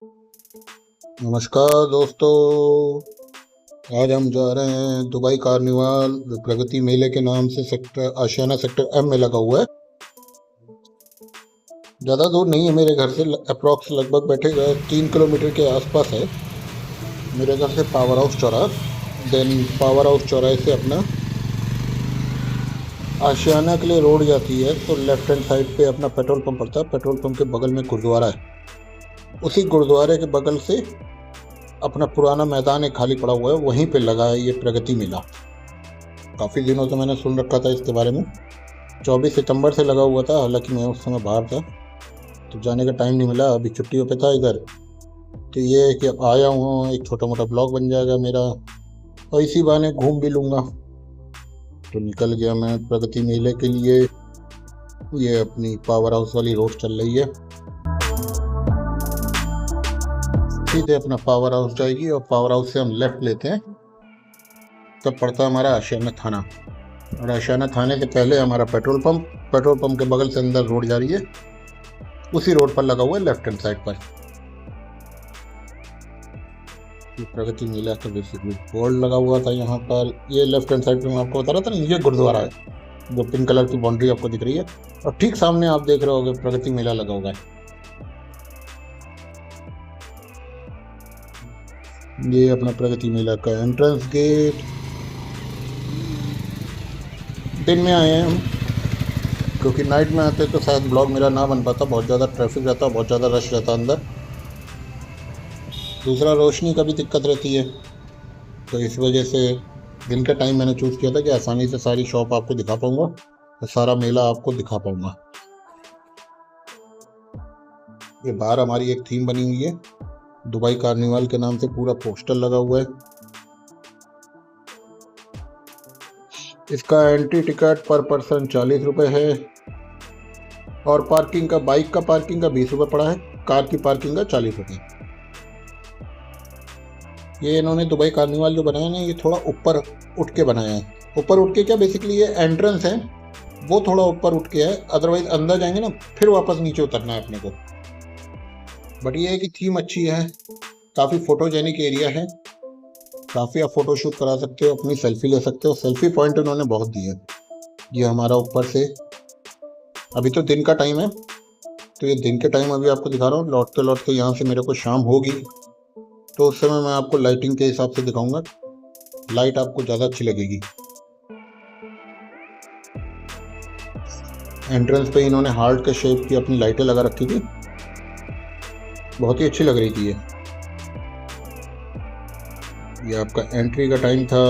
नमस्कार दोस्तों। आज हम जा रहे हैं दुबई कार्निवाल, जो प्रगति मेले के नाम से सेक्टर आशियाना सेक्टर एम में लगा हुआ है। ज़्यादा दूर नहीं है मेरे घर से, अप्रॉक्स लगभग बैठेगा 3 किलोमीटर के आसपास है मेरे घर से पावर हाउस चौराहा। देन पावर हाउस चौराहे से अपना आशियाना के लिए रोड जाती है, तो लेफ्ट हैंड साइड पे अपना पेट्रोल पंप पड़ता है। पेट्रोल पंप के बगल में गुरुद्वारा है। उसी गुरुद्वारे के बगल से अपना पुराना मैदान एक खाली पड़ा हुआ है, वहीं पे लगा है ये प्रगति मेला। काफ़ी दिनों से मैंने सुन रखा था इसके बारे में। 24 सितंबर से लगा हुआ था, हालांकि मैं उस समय बाहर था तो जाने का टाइम नहीं मिला। अभी छुट्टियों पे था इधर, तो ये है कि अब आया हूँ, एक छोटा मोटा ब्लॉग बन जाएगा मेरा और इसी बहाने घूम भी लूँगा। तो निकल गया मैं प्रगति मेले के लिए। ये अपनी पावर हाउस वाली रोड चल रही है, सीधे अपना पावर हाउस जाएगी और पावर हाउस से हम लेफ्ट लेते हैं, तब पड़ता है हमारा आशियाना थाना। और आशियाना थाने से पहले हमारा पेट्रोल पंप के बगल से अंदर रोड जा रही है, उसी रोड पर लगा हुआ है लेफ्ट हैंड साइड पर प्रगति मेला का बेसिकली बोर्ड लगा हुआ था यहाँ पर। ये लेफ्ट हैंड साइड पे मैं आपको बता रहा था ना, ये गुरुद्वारा है जो पिंक कलर की बाउंड्री आपको दिख रही है, और ठीक सामने आप देख रहे होगे प्रगति मेला लगा हुआ है। ये अपना प्रगति मेला का एंट्रेंस गेट। दिन में आए हैं हम, क्योंकि नाइट में आते तो शायद ब्लॉग मेरा ना बन पाता, बहुत ज़्यादा ट्रैफिक रहता, बहुत ज़्यादा रश रहता अंदर। दूसरा, रोशनी का भी दिक्कत रहती है, तो इस वजह से दिन का टाइम मैंने चूज़ किया था कि आसानी से सारी शॉप आपको दिखा पाऊँगा और सारा मेला आपको दिखा पाऊँगा। ये बाहर हमारी एक थीम बनी हुई है, दुबई कार्निवाल के नाम से पूरा पोस्टर लगा हुआ है। इसका एंट्री टिकट पर पर्सन 40 रुपये है, और पार्किंग का, बाइक का पार्किंग का 20 रुपये पड़ा है, कार की पार्किंग का 40 रुपये। ये इन्होंने दुबई कार्निवाल जो बनाया ना, ये थोड़ा ऊपर उठ के बनाया है। ऊपर उठ के क्या, बेसिकली ये एंट्रेंस है वो थोड़ा ऊपर उठ के है, अदरवाइज अंदर जाएंगे ना फिर वापस नीचे उतरना है अपने को। बट ये है कि थीम अच्छी है, काफ़ी फोटोजेनिक एरिया है, काफ़ी आप फोटो शूट करा सकते हो, अपनी सेल्फी ले सकते हो। सेल्फी पॉइंट उन्होंने बहुत दिए। ये हमारा ऊपर से, अभी तो दिन का टाइम है, तो ये दिन के टाइम अभी आपको दिखा रहा हूँ। लौटते लौटते यहाँ से मेरे को शाम होगी, तो उस समय मैं आपको लाइटिंग के हिसाब से दिखाऊंगा, लाइट आपको ज़्यादा अच्छी लगेगी। एंट्रेंस पे इन्होंने हार्ट के शेप की अपनी लाइटें लगा रखी थी, बहुत ही अच्छी लग रही थी ये आपका एंट्री का टाइम था।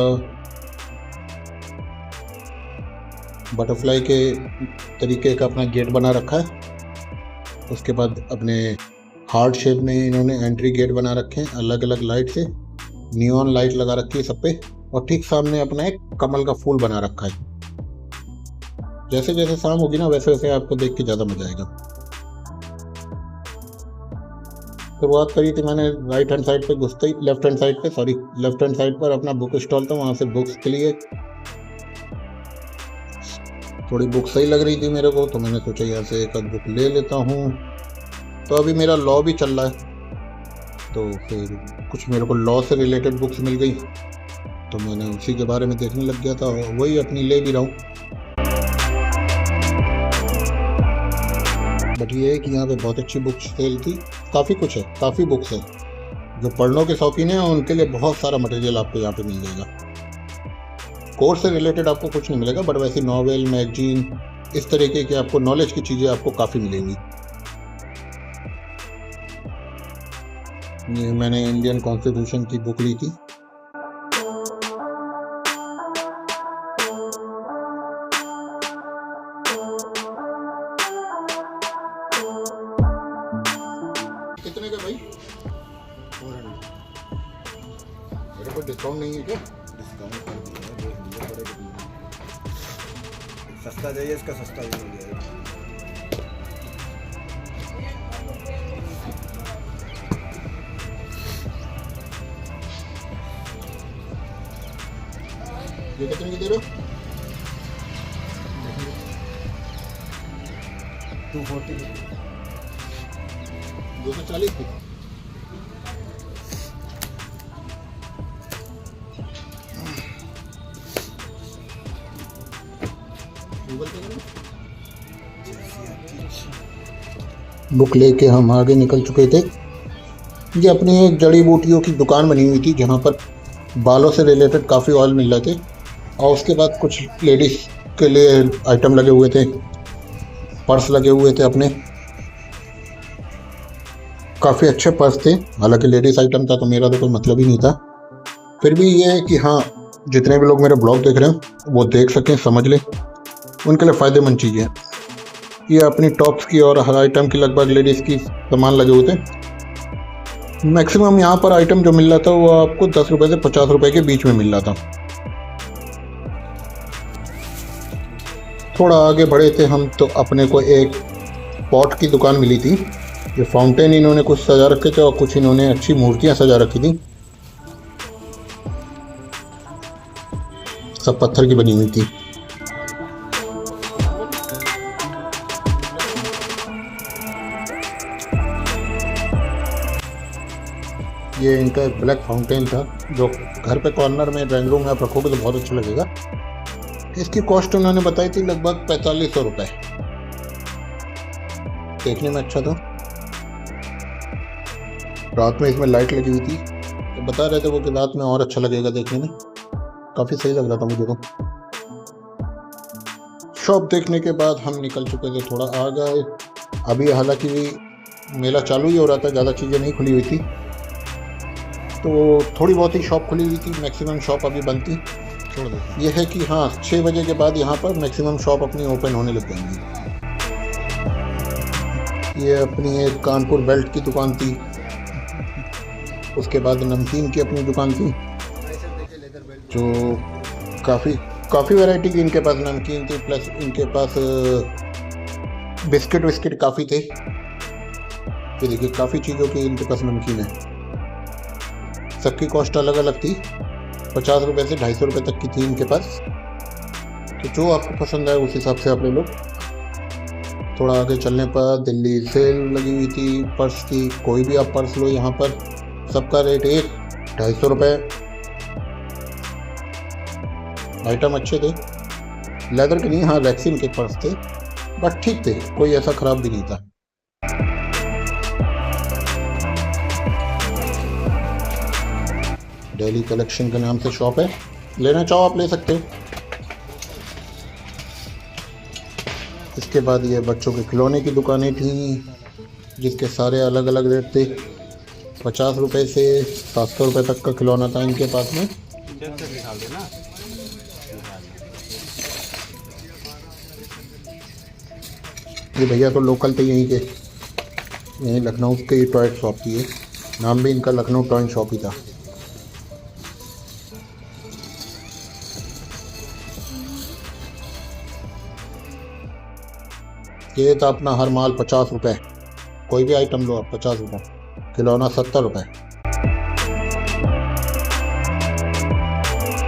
बटरफ्लाई के तरीके का अपना गेट बना रखा है, उसके बाद अपने हार्ट शेप में इन्होंने एंट्री गेट बना रखे हैं, अलग अलग लाइट से, नियॉन लाइट लगा रखी है सब पे, और ठीक सामने अपना एक कमल का फूल बना रखा है। जैसे जैसे शाम होगी ना, वैसे वैसे आपको देख के ज़्यादा मजा आएगा। शुरुआत करी थी मैंने राइट हैंड साइड पे घुसते ही, लेफ्ट हैंड साइड पर अपना बुक स्टॉल था, वहाँ से बुक्स के लिए थोड़ी बुक सही लग रही थी मेरे को, तो मैंने सोचा यहाँ से एक बुक ले लेता हूँ। तो अभी मेरा लॉ भी चल रहा है, तो फिर कुछ मेरे को लॉ से रिलेटेड बुक्स मिल गई, तो मैंने उसी के बारे में देखने लग गया था, और वही अपनी ले भी रहा हूँ। बट ये है कि यहाँ पे बहुत अच्छी बुक सेल थी, काफ़ी कुछ है, काफ़ी बुक्स है। जो पढ़ने के शौकीन हैं उनके लिए बहुत सारा मटेरियल आपको यहाँ पे मिल जाएगा। कोर्स से रिलेटेड आपको कुछ नहीं मिलेगा, बट वैसे नॉवेल, मैगजीन, इस तरीके की आपको नॉलेज की चीज़ें आपको काफ़ी मिलेंगी। ये मैंने इंडियन कॉन्स्टिट्यूशन की बुक ली थी। कितने का भाई? 400। मेरे को डिस्काउंट नहीं है क्या? डिस्काउंट कर दिया है, सस्ता चाहिए, इसका सस्ता भी मिल जाएगा। ये कितने की दे रहे हो? 240 240 की। बुक लेके हम आगे निकल चुके थे। ये अपनी एक जड़ी बूटियों की दुकान बनी हुई थी जहाँ पर बालों से रिलेटेड काफ़ी ऑयल मिल रहे थे, और उसके बाद कुछ लेडीज़ के लिए आइटम लगे हुए थे, पर्स लगे हुए थे अपने, काफ़ी अच्छे पर्स थे। हालांकि लेडीज़ आइटम था तो मेरा तो कोई मतलब ही नहीं था, फिर भी ये है कि हाँ, जितने भी लोग मेरे ब्लॉग देख रहे हैं वो देख सकें, समझ लें, उनके लिए फ़ायदेमंद चीज़ें हैं। ये अपनी टॉप्स की और हर आइटम की लगभग लेडीज़ की सामान लगे हुए थे। मैक्सिमम यहाँ पर आइटम जो मिल रहा था वो आपको 10 रुपये से 50 रुपये के बीच में मिल रहा था। थोड़ा आगे बढ़े थे हम तो अपने को एक पॉट की दुकान मिली थी। ये फाउंटेन इन्होंने कुछ सजा रखे थे और कुछ इन्होंने अच्छी मूर्तियाँ सजा रखी थी, सब पत्थर की बनी हुई थी। ये इनका एक ब्लैक फाउंटेन था जो घर पे कॉर्नर में ड्राइंग रूम में आप रखोगे तो बहुत अच्छा लगेगा। इसकी कॉस्ट उन्होंने बताई थी लगभग 4500 रुपये। देखने में अच्छा था, रात में इसमें लाइट लगी हुई थी तो बता रहे थे वो कि रात में और अच्छा लगेगा देखने में, काफ़ी सही लग रहा था मुझे तो। शॉप देखने के बाद हम निकल चुके थे थोड़ा आगे। अभी हालांकि मेला चालू ही हो रहा था, ज़्यादा चीज़ें नहीं खुली हुई थी, तो थोड़ी बहुत ही शॉप खुली हुई थी, मैक्सिमम शॉप अभी बंद थी। छोड़ दो, ये है कि हाँ 6 बजे के बाद यहाँ पर मैक्सिमम शॉप अपनी ओपन होने लग जाएंगी। ये अपनी एक कानपुर बेल्ट की दुकान थी, उसके बाद नमकीन की अपनी दुकान थी जो काफ़ी वैरायटी की इनके पास नमकीन थी, प्लस इनके पास बिस्किट विस्किट काफ़ी थे। ये देखिए काफ़ी चीज़ों की इनके पास नमकीन है, सबकी कॉस्ट अलग अलग थी, 50 रुपये से 250 रुपये तक की थी इनके पास। तो जो आपको पसंद आए उस हिसाब से आप ले लो। थोड़ा आगे चलने पर दिल्ली सेल लगी हुई थी पर्स की, कोई भी आप पर्स लो यहाँ पर सबका रेट 250 रुपये। आइटम अच्छे थे, लेदर के नहीं, हाँ वैक्सीन के पर्स थे, बट ठीक थे, कोई ऐसा ख़राब भी नहीं था। डेली कलेक्शन के नाम से शॉप है, लेना चाहो आप ले सकते हो। इसके बाद ये बच्चों के खिलौने की दुकानें थी जिसके सारे अलग अलग रेट थे, 50 रुपये से 700 रुपये तक का खिलौना था इनके पास में। ये भैया तो लोकल थे यहीं के, यहीं लखनऊ के टॉय शॉप थी ये, नाम भी इनका लखनऊ टॉय शॉप ही था। ये था अपना हर माल 50 रुपये, कोई भी आइटम लो आप 50 रुपये, खिलौना 70 रुपये।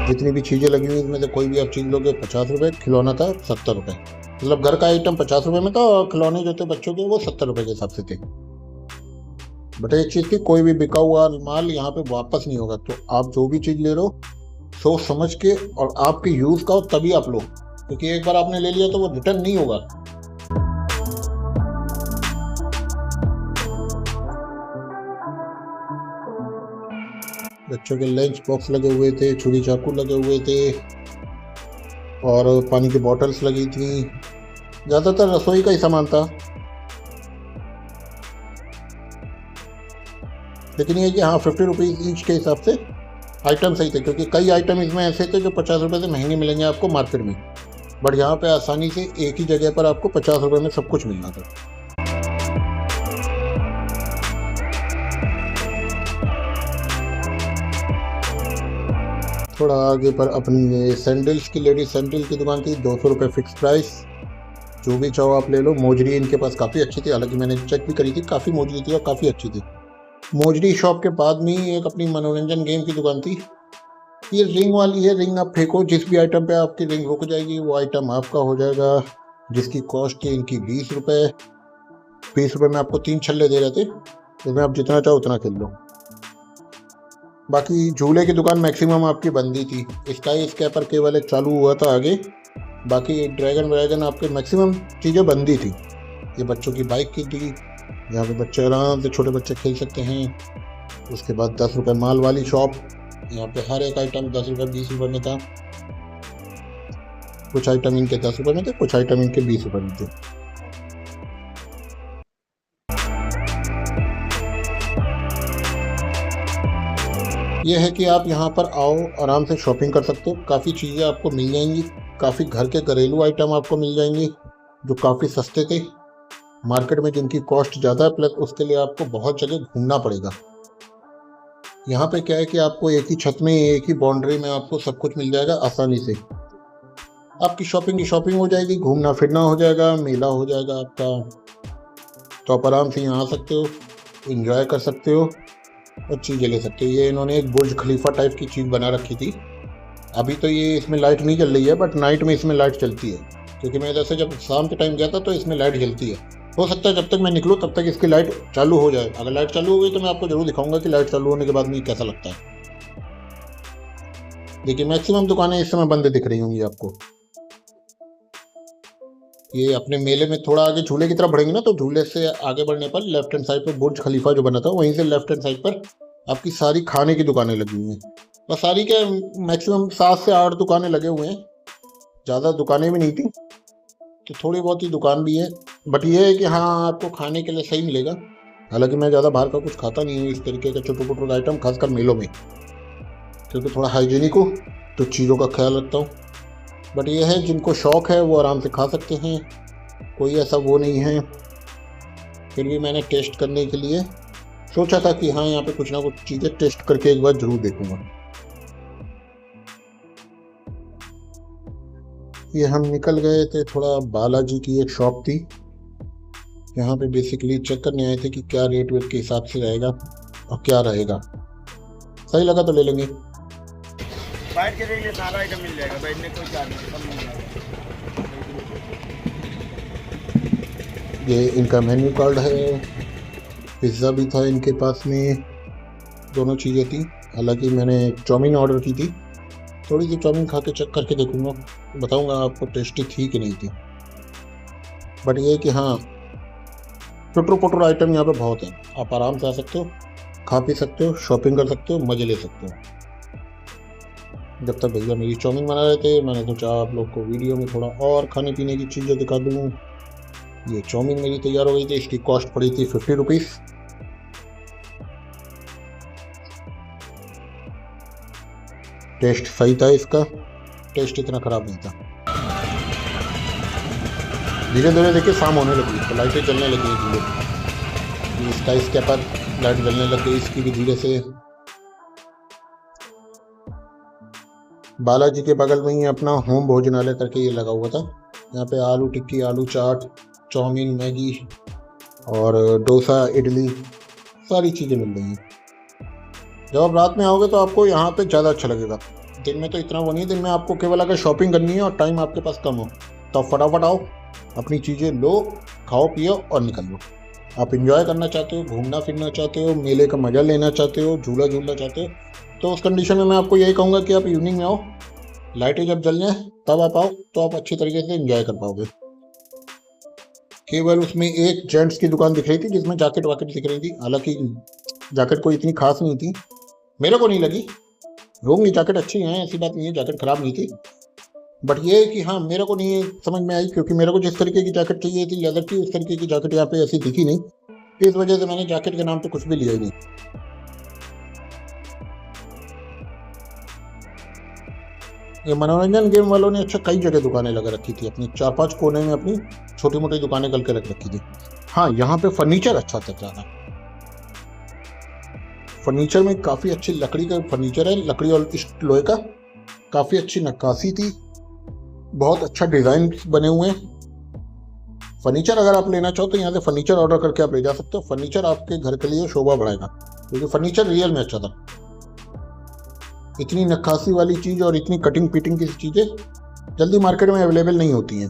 जितनी भी चीज़ें लगी हुई इसमें से कोई भी आप चीज़ लोगे 50 रुपये, खिलौना था 70 रुपये। मतलब घर का आइटम 50 रुपये में था और खिलौने जो थे बच्चों के वो 70 रुपये के हिसाब से थे। बट एक चीज़ की, कोई भी बिका हुआ माल यहाँ पे वापस नहीं होगा, तो आप जो भी चीज़ ले लो सोच समझ के और आपके यूज़ का हो तभी आप लो, क्योंकि एक बार आपने ले लिया तो वो रिटर्न नहीं होगा। बच्चों के लंच बॉक्स लगे हुए थे, छुरी चाकू लगे हुए थे और पानी की बॉटल्स लगी थी, ज़्यादातर रसोई का ही सामान था। लेकिन ये कि हाँ 50 रुपीज़ ईच के हिसाब से आइटम सही थे, क्योंकि कई आइटम इसमें ऐसे थे जो 50 रुपये से महंगे मिलेंगे आपको मार्केट में, बट यहाँ पे आसानी से एक ही जगह पर आपको 50 रुपये में सब कुछ मिलना था। थोड़ा आगे पर अपनी ये सैंडल्स की, लेडीज सैंडल की दुकान थी, 200 रुपये फिक्स प्राइस, जो भी चाहो आप ले लो। मोजरी इनके पास काफ़ी अच्छी थी, हालांकि मैंने चेक भी करी थी, काफ़ी मोजरी थी और काफ़ी अच्छी थी। मोजरी शॉप के बाद में ही एक अपनी मनोरंजन गेम की दुकान थी। ये रिंग वाली है, रिंग आप फेंको, जिस भी आइटम पे आपकी रिंग रुक जाएगी वो आइटम आपका हो जाएगा, जिसकी कॉस्ट थी इनकी 20 रुपये। 20 रुपये में आपको 3 छल्ले दे रहे थे, इसमें आप जितना चाहो उतना खेल लो। बाकी झूले की दुकान मैक्सिमम आपकी बंदी थी, स्काई स्कैपर केवल एक चालू हुआ था आगे, बाकी ड्रैगन व्रैगन आपके मैक्सिमम चीज़ें बंदी थी। ये बच्चों की बाइक की थी, यहाँ पे बच्चे आराम से, छोटे बच्चे खेल सकते हैं। उसके बाद 10 रुपये माल वाली शॉप, यहाँ पे हर एक आइटम 10 रुपये 20 रुपये में था। कुछ आइटम इनके 10 रुपये में थे, कुछ आइटम इनके 20 रुपये में थे। यह है कि आप यहाँ पर आओ, आराम से शॉपिंग कर सकते हो। काफ़ी चीज़ें आपको मिल जाएंगी, काफ़ी घर के घरेलू आइटम आपको मिल जाएंगे जो काफ़ी सस्ते थे मार्केट में, जिनकी कॉस्ट ज़्यादा है, प्लस उसके लिए आपको बहुत जगह घूमना पड़ेगा। यहाँ पे क्या है कि आपको एक ही छत में, एक ही बाउंड्री में आपको सब कुछ मिल जाएगा आसानी से। आपकी शॉपिंग की शॉपिंग हो जाएगी, घूमना फिरना हो जाएगा, मेला हो जाएगा आपका। तो आप आराम से यहाँ आ सकते हो, इंजॉय कर सकते हो और चीज़ें ले सकते हो। ये इन्होंने एक बुर्ज खलीफा टाइप की चीज़ बना रखी थी। अभी तो ये इसमें लाइट नहीं चल रही है, बट नाइट में इसमें लाइट चलती है, क्योंकि मैं इधर से जब शाम के टाइम गया था तो इसमें लाइट जलती है। हो सकता है जब तक मैं निकलूँ तब तक इसकी लाइट चालू हो जाए। अगर लाइट चालू हो गई तो मैं आपको जरूर दिखाऊंगा कि लाइट चालू होने के बाद मुझे कैसा लगता है। देखिए, मैक्सिमम दुकानें इस समय बंद दिख रही होंगी आपको। ये अपने मेले में थोड़ा आगे झूले की तरफ बढ़ेंगे ना, तो झूले से आगे बढ़ने पर लेफ्ट हैंड साइड पर बुर्ज खलीफा जो बना था, वहीं से लेफ्ट हैंड साइड पर आपकी सारी खाने की दुकानें लगी हुई हैं। बस सारी के मैक्सिमम 7 से 8 दुकानें लगे हुए हैं, ज़्यादा दुकानें भी नहीं थी, तो थोड़ी बहुत ही दुकान भी है। बट ये है कि हाँ, आपको खाने के लिए सही मिलेगा। हालांकि मैं ज़्यादा बाहर का कुछ खाता नहीं हूँ इस तरीके के छोटे मोटे आइटम, खासकर मेलों में, क्योंकि थोड़ा हाइजीनिक हो तो चीज़ों का ख्याल रखता हूँ। बट ये है, जिनको शौक़ है वो आराम से खा सकते हैं, कोई ऐसा वो नहीं है। फिर भी मैंने टेस्ट करने के लिए सोचा था कि हाँ, यहाँ पे कुछ ना कुछ चीज़ें टेस्ट करके एक बार ज़रूर देखूँगा। ये हम निकल गए थे, थोड़ा बालाजी की एक शॉप थी, यहाँ पे बेसिकली चेक करने आए थे कि क्या रेट वेट के हिसाब से रहेगा और क्या रहेगा। सही लगा तो ले लेंगे। बैठ के देख ले, सारा आइटम मिल जाएगा, बैठने कोई चार्ज नहीं, सब मिल जाएगा। ये इनका मेन्यू कार्ड है, पिज़्ज़ा भी था इनके पास में, दोनों चीज़ें थी। हालांकि मैंने चाउमीन ऑर्डर की थी, थोड़ी सी चाउमीन खा के चेक करके देखूंगा, बताऊंगा आपको टेस्टी थी कि नहीं थी। बट ये कि हाँ, चुटर पुटर आइटम यहाँ पे बहुत है, आप आराम से आ सकते हो, खा पी सकते हो, शॉपिंग कर सकते हो, मज़े ले सकते हो। जब तक भैया मेरी चाउमीन बना रहे थे, मैंने सोचा आप लोग को वीडियो में थोड़ा और खाने पीने की चीज़ें दिखा दूँ। ये चाउमीन मेरी तैयार हो गई थी, इसकी कॉस्ट पड़ी थी 50 रुपीज़। टेस्ट सही था इसका, टेस्ट इतना ख़राब नहीं था। धीरे धीरे देखिए शाम होने लगी तो लाइटें जलने लगी हैं धीरे। स्काई स्केपर लाइट जलने लग गई इसकी भी धीरे से। बालाजी के बगल में ही अपना होम भोजनालय करके ये लगा हुआ था। यहाँ पे आलू टिक्की, आलू चाट, चाउमीन, मैगी और डोसा, इडली, सारी चीज़ें मिल रही हैं। जब आप रात में आओगे तो आपको यहाँ पे ज़्यादा अच्छा लगेगा। दिन में तो इतना वो नहीं, दिन में आपको केवल अगर शॉपिंग करनी है और टाइम आपके पास कम हो तो आप फटाफट आओ, अपनी चीज़ें लो, खाओ पियो और निकल लो। आप इंजॉय करना चाहते हो, घूमना फिरना चाहते हो, मेले का मज़ा लेना चाहते हो, झूला झूलना चाहते हो, तो उस कंडीशन में मैं आपको यही कहूँगा कि आप इवनिंग में आओ, लाइटें जब जल जाए तब आप आओ, तो आप अच्छी तरीके से इंजॉय कर पाओगे। केवल उसमें एक जेंट्स की दुकान दिख रही थी जिसमें जैकेट वाकेट दिख रही थी। हालांकि जैकेट कोई इतनी खास नहीं थी, मेरे को नहीं लगी। लोग नहीं, जैकेट अच्छी हैं, ऐसी बात नहीं है, जैकेट ख़राब नहीं थी। बट ये है कि हाँ, मेरे को नहीं समझ में आई, क्योंकि मेरे को जिस तरीके की जैकेट चाहिए थी लेदर की, उस तरीके की जैकेट यहाँ पे ऐसी दिखी नहीं। इस वजह से मैंने जैकेट के नाम पे कुछ भी लिया ही नहीं। ये मनोरंजन गेम वालों ने अच्छा कई जगह दुकानें लगा रखी थी, अपनी 4-5 कोने में अपनी छोटी मोटी दुकानें करके रख रखी थी। हाँ, यहाँ पे फर्नीचर अच्छा था ज़्यादा। फर्नीचर में काफ़ी अच्छी लकड़ी का फर्नीचर है, लकड़ी और लोहे का, काफ़ी अच्छी नक्काशी थी, बहुत अच्छा डिज़ाइन बने हुए हैं। फर्नीचर अगर आप लेना चाहो तो यहाँ से फर्नीचर ऑर्डर करके आप ले जा सकते हो। फर्नीचर आपके घर के लिए शोभा बढ़ाएगा, क्योंकि फर्नीचर रियल में अच्छा था। इतनी नक्काशी वाली चीज़ और इतनी कटिंग पिटिंग की चीज़ें जल्दी मार्केट में अवेलेबल नहीं होती हैं।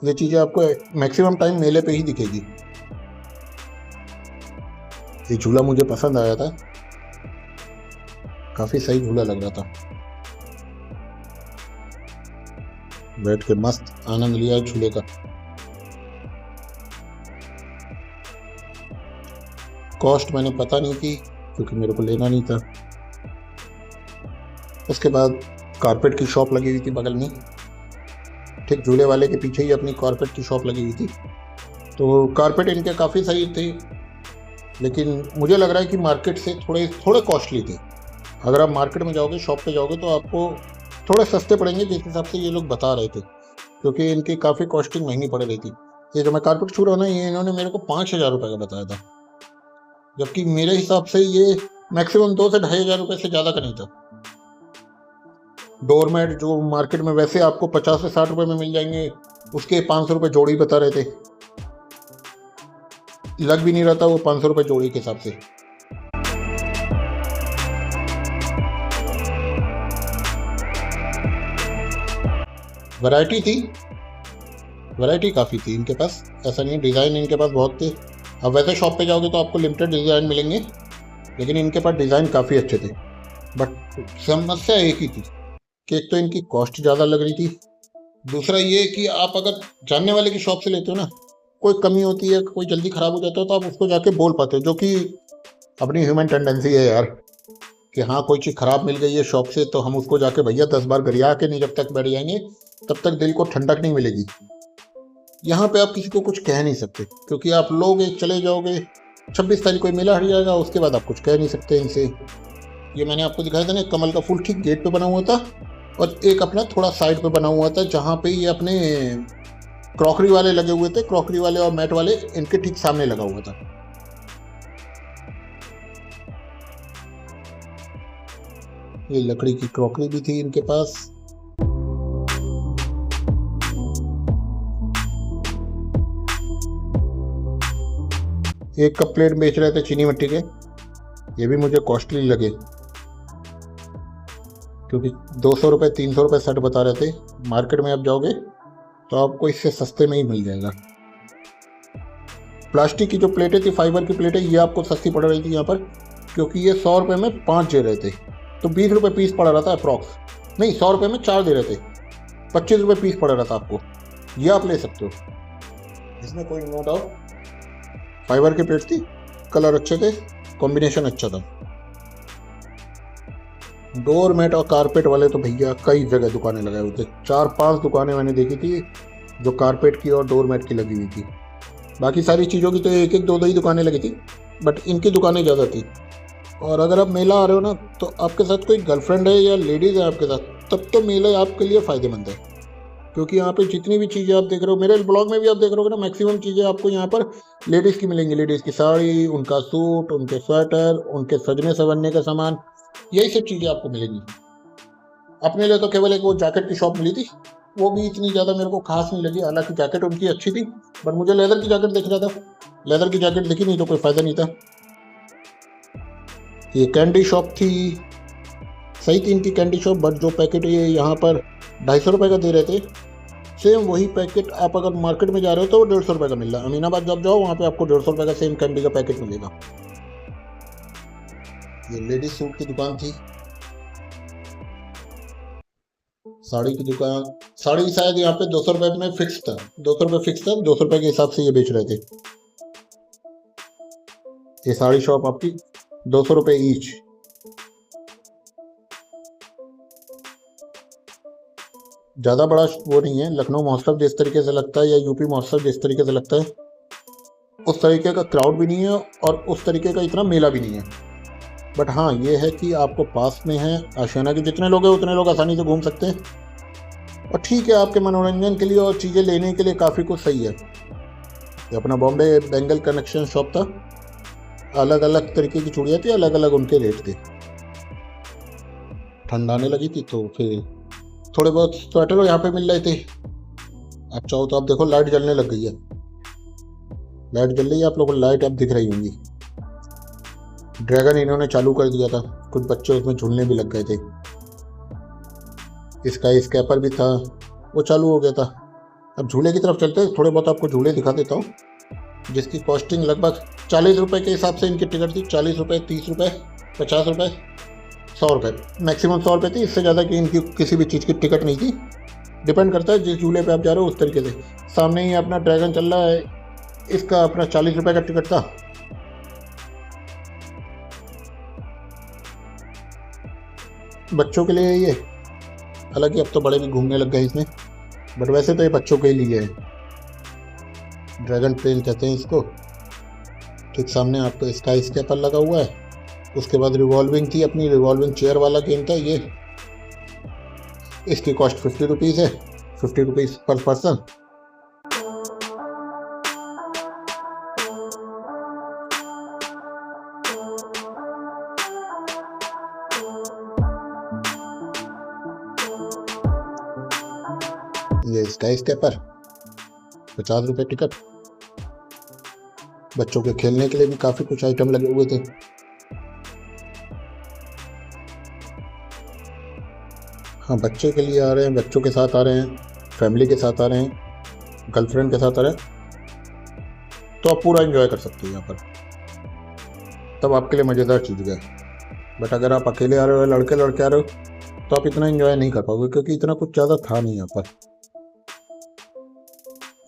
ये चीज़ें आपको मैक्सिमम टाइम मेले पे ही दिखेगी। ये झूला मुझे पसंद आया था, काफ़ी सही झूला लग रहा था। बैठ के मस्त आनंद लिया झूले का। कॉस्ट मैंने पता नहीं की क्योंकि मेरे को लेना नहीं था। उसके बाद कारपेट की शॉप लगी हुई थी बगल में, ठीक झूले वाले के पीछे ही अपनी कारपेट की शॉप लगी हुई थी। तो कारपेट इनके काफ़ी सही थे, लेकिन मुझे लग रहा है कि मार्केट से थोड़े कॉस्टली थे। अगर आप मार्केट में जाओगे, शॉप पे जाओगे, तो आपको थोड़े सस्ते पड़ेंगे जिस हिसाब से ये लोग बता रहे थे, क्योंकि इनकी काफ़ी कॉस्टिंग महंगी पड़ रही थी। ये जो मैं कारपेट छू रहा हूँ ना, ये इन्होंने मेरे को 5,000 रुपये का बताया था, जबकि मेरे हिसाब से ये मैक्सिमम 2 से 2,500 रुपये से ज़्यादा का नहीं था। डोरमेट जो मार्केट में वैसे आपको 50 से 60 रुपये में मिल जाएंगे, उसके 500 रुपये जोड़ी बता रहे थे। लग भी नहीं रहा था वो 500 रुपये जोड़ी के हिसाब से। वैरायटी काफ़ी थी इनके पास, ऐसा नहीं, डिज़ाइन इनके पास बहुत थे। अब वैसे शॉप पे जाओगे तो आपको लिमिटेड डिज़ाइन मिलेंगे, लेकिन इनके पास डिज़ाइन काफ़ी अच्छे थे। बट समस्या एक ही थी कि एक तो इनकी कॉस्ट ज़्यादा लग रही थी, दूसरा ये कि आप अगर जानने वाले की शॉप से लेते हो ना, कोई कमी होती है, कोई जल्दी ख़राब हो जाता है, तो आप उसको जाके बोल पाते हो, जो कि अपनी ह्यूमन टेंडेंसी है यार, कि हाँ कोई चीज़ ख़राब मिल गई है शॉप से, तो हम उसको जाके भैया 10 बार गरिया के नहीं जब तक बैठ जाएंगे तब तक दिल को ठंडक नहीं मिलेगी। यहाँ पे आप किसी को कुछ कह नहीं सकते, क्योंकि आप लोगे, चले जाओगे, 26 तारीख को मेला हट जाएगा, उसके बाद आप कुछ कह नहीं सकते इनसे। ये मैंने आपको दिखाया था ना, कमल का फूल ठीक गेट पे बना हुआ था, और एक अपना थोड़ा साइड पे बना हुआ था, जहाँ पे ये अपने क्रॉकरी वाले लगे हुए थे, क्रॉकरी वाले और मैट वाले, इनके ठीक सामने लगा हुआ था। ये लकड़ी की क्रॉकरी भी थी इनके पास। एक कप प्लेट बेच रहे थे चीनी मिट्टी के, ये भी मुझे कॉस्टली लगे, क्योंकि 200 रुपये 300 रुपये सेट बता रहे थे। मार्केट में आप जाओगे तो आपको इससे सस्ते में ही मिल जाएगा। प्लास्टिक की जो प्लेटें थी, फाइबर की प्लेटें, ये आपको सस्ती पड़ रही थी यहाँ पर, क्योंकि ये 100 रुपये में 5 दे रहे थे, तो 20 रुपये पीस पड़ रहा था अप्रॉक्स। नहीं, 100 रुपये में 4 दे रहे थे, 25 रुपये पीस पड़ रहा था आपको। ये आप ले सकते हो, इसमें कोई नो डाउट। फाइबर की प्लेट थी, कलर अच्छे थे, कॉम्बिनेशन अच्छा था। डोरमेट और कारपेट वाले तो भैया कई जगह दुकानें लगाए हुए थे, 4-5 दुकानें मैंने देखी थी जो कारपेट की और डोरमेट की लगी हुई थी। बाकी सारी चीज़ों की तो 1-1, 2-2 ही दुकानें लगी थी, बट इनकी दुकानें ज़्यादा थी। और अगर आप मेला आ रहे हो ना, तो आपके साथ कोई गर्लफ्रेंड है या लेडीज़ है आपके साथ, तब तो मेला आपके लिए फ़ायदेमंद है, क्योंकि यहाँ पे जितनी भी चीज़ें आप देख रहे हो, मेरे ब्लॉग में भी आप देख रहे हो ना, मैक्सिमम चीज़ें आपको यहाँ पर लेडीज़ की मिलेंगी। लेडीज़ की साड़ी, उनका सूट, उनके स्वेटर, उनके सजने संवरने का सामान, यही सब चीज़ें आपको मिलेंगी। अपने लिए तो केवल एक वो जैकेट की शॉप मिली थी, वो भी इतनी ज़्यादा मेरे को खास नहीं लगी। हालांकि जैकेट उनकी अच्छी थी, बट मुझे लेदर की जैकेट दिख रहा था, लेदर की जैकेट दिखी नहीं तो कोई फ़ायदा नहीं था। ये कैंडी शॉप थी, सही थी इनकी कैंडी शॉप, बट जो पैकेट ये यहाँ पर 250 रुपये का दे रहे थे, सेम वही पैकेट आप अगर मार्केट में जा रहे हो तो 150 रुपये का मिल रहा है। अमीनाबाद जब जाओ वहाँ पे आपको 150 रुपये का सेम कैंडी का पैकेट मिलेगा। ये लेडीज सूट की दुकान थी, साड़ी की दुकान। साड़ी शायद यहाँ पे 200 रुपये में फिक्स था, 200 रुपये फिक्स था, 200 रुपये के हिसाब से ये बेच रहे थे। ये साड़ी शॉप आपकी 200 रुपये ईच। ज़्यादा बड़ा वो नहीं है, लखनऊ महोत्सव जिस तरीके से लगता है या यूपी महोत्सव जिस तरीके से लगता है, उस तरीके का क्राउड भी नहीं है और उस तरीके का इतना मेला भी नहीं है। बट हाँ, ये है कि आपको पास में है, आशियाना के जितने लोग हैं उतने लोग आसानी से घूम सकते हैं, और ठीक है आपके मनोरंजन के लिए और चीज़ें लेने के लिए काफ़ी कुछ सही है। ये अपना बॉम्बे बेंगल कनेक्शन शॉप था, अलग अलग तरीके की चूड़ियाँ थी, अलग अलग उनके रेट थे। ठंड आने लगी थी तो फिर थोड़े बहुत स्वेटर यहाँ पे मिल रहे थे। आप चाहो तो आप देखो, लाइट जलने लग गई है, लाइट जल रही है, आप लोगों को लाइट अब दिख रही होंगी। ड्रैगन इन्होंने चालू कर दिया था, कुछ बच्चे उसमें झूलने भी लग गए थे। इसका स्कैपर भी था, वो चालू हो गया था। अब झूले की तरफ चलते हैं, थोड़े बहुत आपको झूले दिखा देता हूँ, जिसकी कॉस्टिंग लगभग 40 रुपये के हिसाब से इनकी टिकट थी। 40 रुपये, 30 रुपये, 50 रुपये, 100 रुपये, मैक्सिमम 100 रुपये थी। इससे ज़्यादा कि इनकी किसी भी चीज़ की टिकट नहीं थी। डिपेंड करता है जिस झूले पे आप जा रहे हो उस तरीके से। सामने ही अपना ड्रैगन चल रहा है, इसका अपना 40 रुपये का टिकट था। बच्चों के लिए है ये। हालांकि अब तो बड़े भी घूमने लग गए इसमें, बट वैसे तो ये बच्चों के लिए है। ड्रैगन ट्रेल कहते हैं इसको। ठीक सामने आपको स्काई स्केपर लगा हुआ है। उसके बाद रिवॉल्विंग थी, अपनी रिवॉल्विंग चेयर वाला गेम था ये। इसकी कॉस्ट 50 रुपीज़ है, 50 रुपीज़ पर पर्सन। ये स्काई स्केपर 50 रुपये टिकट। बच्चों के खेलने के लिए भी काफ़ी कुछ आइटम लगे हुए थे। हाँ, बच्चे के लिए आ रहे हैं, बच्चों के साथ आ रहे हैं, फैमिली के साथ आ रहे हैं, गर्लफ्रेंड के साथ आ रहे हैं, तो आप पूरा एंजॉय कर सकते हैं यहाँ पर। तब आपके लिए मज़ेदार चीज़ है। बट अगर आप अकेले आ रहे हो, लड़के लड़के आ रहे हो, तो आप इतना एंजॉय नहीं कर पाओगे, क्योंकि इतना कुछ ज़्यादा था नहीं यहाँ पर।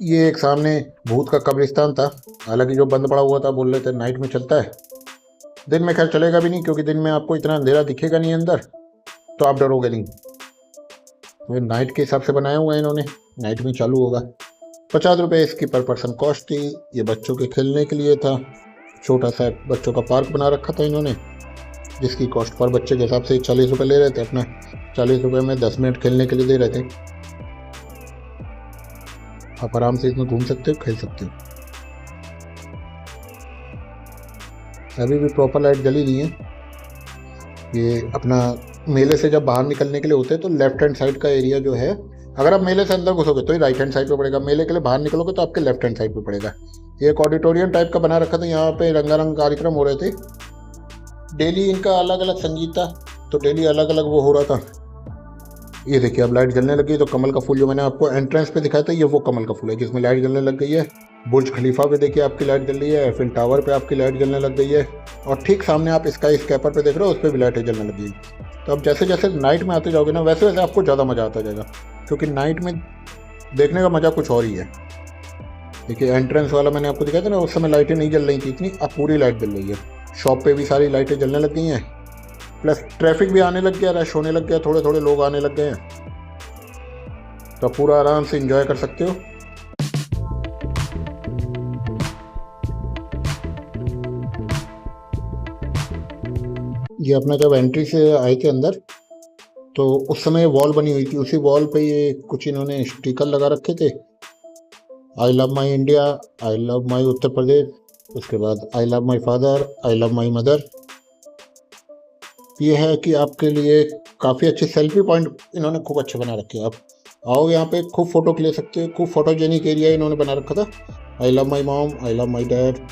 ये एक सामने भूत का कब्रिस्तान था। हालांकि जो बंद पड़ा हुआ था, बोल रहे थे नाइट में चलता है। दिन में खैर चलेगा भी नहीं, क्योंकि दिन में आपको इतना अंधेरा दिखेगा नहीं अंदर, तो आप डरोगे नहीं। तो नाइट के हिसाब से बनाया हुआ है इन्होंने, नाइट में चालू होगा। 50 रुपये इसकी पर पर्सन कॉस्ट थी। ये बच्चों के खेलने के लिए था। छोटा सा बच्चों का पार्क बना रखा था इन्होंने, जिसकी कॉस्ट पर बच्चे के हिसाब से 40 रुपये ले रहे थे। अपना 40 रुपये में 10 मिनट खेलने के लिए दे रहे थे। आप आराम से इसमें घूम सकते हो, खेल सकते हो। अभी भी प्रॉपर लाइट जली नहीं है। ये अपना मेले से जब बाहर निकलने के लिए होते हैं, तो लेफ्ट हैंड साइड का एरिया जो है, अगर आप मेले से अंदर घुसोगे तो ही राइट हैंड साइड पे पड़ेगा। मेले के लिए बाहर निकलोगे तो आपके लेफ्ट हैंड साइड पे पड़ेगा। ये एक ऑडिटोरियम टाइप का बना रखा था। यहाँ पे रंगारंग कार्यक्रम हो रहे थे। डेली इनका अलग अलग संगीत था, तो डेली अलग अलग वो हो रहा था। ये देखिए अब लाइट जलने लगी। तो कमल का फूल जो मैंने आपको एंट्रेंस पे दिखाया था, ये वो कमल का फूल है जिसमें लाइट जलने लग गई है। बुर्ज खलीफा पे देखिए आपकी लाइट जल रही है। एफिल टावर पे आपकी लाइट जलने लग गई है। और ठीक सामने आप स्काई स्केपर पे देख रहे हो, उस पर भी लाइटें जलने लग गई। तो अब जैसे जैसे नाइट में आते जाओगे ना, वैसे वैसे आपको ज़्यादा मज़ा आता जाएगा, क्योंकि नाइट में देखने का मज़ा कुछ और ही है। देखिए एंट्रेंस वाला मैंने आपको दिखाया था ना, उस समय लाइटें नहीं जल रही थी इतनी, अब पूरी लाइट जल रही है। शॉप पे भी सारी लाइटें जलने लग गई हैं। प्लस ट्रैफिक भी आने लग गया, रश होने लग गया, थोड़े थोड़े लोग आने लग गए हैं। तो पूरा आराम से एंजॉय कर सकते हो। ये अपना जब एंट्री से आए थे अंदर, तो उस समय वॉल बनी हुई थी। उसी वॉल पे ये कुछ इन्होंने स्टिकर लगा रखे थे। I love my India, I love my Uttar Pradesh, उसके बाद I love my father, I love my mother. ये है कि आपके लिए काफ़ी अच्छे सेल्फी पॉइंट इन्होंने खूब अच्छे बना रखे हैं। आप आओगे यहाँ पे खूब फोटो ले सकते हो। खूब फोटोजेनिक एरिया इन्होंने बना रखा था। आई love my mom, I love my dad.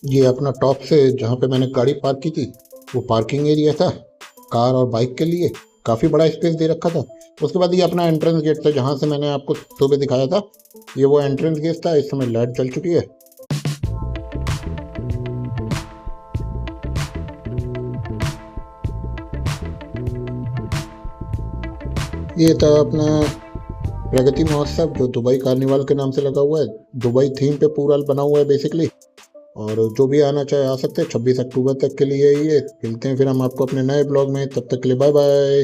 ये अपना टॉप से जहाँ पे मैंने गाड़ी पार्क की थी, वो पार्किंग एरिया था कार और बाइक के लिए। काफ़ी बड़ा स्पेस दे रखा था। उसके बाद ये अपना एंट्रेंस गेट था, जहाँ से मैंने आपको सुबह दिखाया था। ये वो एंट्रेंस गेट था। इस समय लाइट जल चुकी है। ये था अपना प्रगति महोत्सव, जो दुबई कार्निवाल के नाम से लगा हुआ है। दुबई थीम पे पूरा बना हुआ है बेसिकली। और जो भी आना चाहे आ सकते हैं। 26 अक्टूबर तक के लिए ये मिलते हैं फिर हम आपको अपने नए ब्लॉग में। तब तक के लिए बाय बाय।